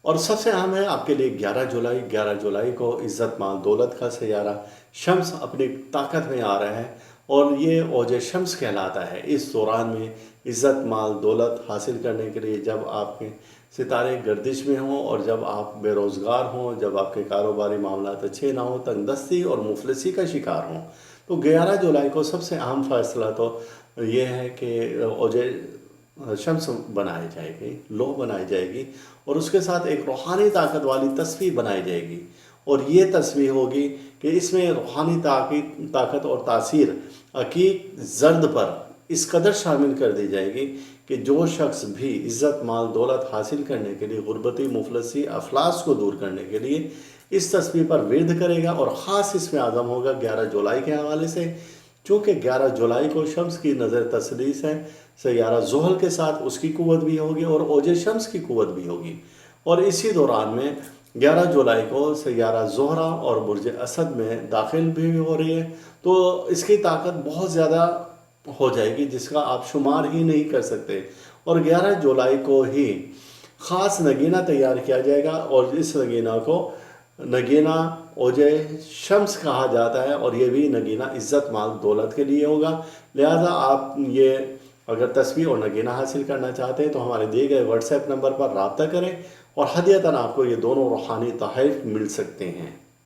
اور سب سے اہم ہے آپ کے لیے 11 جولائی کو عزت مال دولت کا سیارہ شمس اپنی طاقت میں آ رہا ہے، اور یہ اوج شمس کہلاتا ہے۔ اس دوران میں عزت مال دولت حاصل کرنے کے لیے جب آپ کے ستارے گردش میں ہوں، اور جب آپ بے روزگار ہوں، جب آپ کے کاروباری معاملات اچھے نہ ہوں، تنگ دستی اور مفلسی کا شکار ہوں، تو 11 جولائی کو سب سے اہم فیصلہ تو یہ ہے کہ اوج شمس بنائی جائے گی، لوح بنائی جائے گی، اور اس کے ساتھ ایک روحانی طاقت والی تصویر بنائی جائے گی، اور یہ تصویر ہوگی کہ اس میں روحانی طاقت اور تاثیر عقیق زرد پر اس قدر شامل کر دی جائے گی کہ جو شخص بھی عزت مال دولت حاصل کرنے کے لیے، غربتی مفلسی افلاس کو دور کرنے کے لیے اس تصویر پر ورد کرے گا، اور خاص اس میں اعظم ہوگا 11 جولائی کے حوالے سے، چونکہ 11 جولائی کو شمس کی نظر تسلیس ہے، سیارہ زحل کے ساتھ اس کی قوت بھی ہوگی اور اوج شمس کی قوت بھی ہوگی، اور اسی دوران میں 11 جولائی کو سیارہ زہرہ اور برج اسد میں داخل بھی ہو رہی ہے، تو اس کی طاقت بہت زیادہ ہو جائے گی جس کا آپ شمار ہی نہیں کر سکتے، اور 11 جولائی کو ہی خاص نگینہ تیار کیا جائے گا، اور اس نگینہ کو نگینہ اوج شمس کہا جاتا ہے، اور یہ بھی نگینہ عزت مال دولت کے لیے ہوگا۔ لہٰذا آپ یہ اگر تصویر اور نگینہ حاصل کرنا چاہتے ہیں تو ہمارے دیے گئے واٹس ایپ نمبر پر رابطہ کریں، اور ہدیتاً آپ کو یہ دونوں روحانی تحائف مل سکتے ہیں۔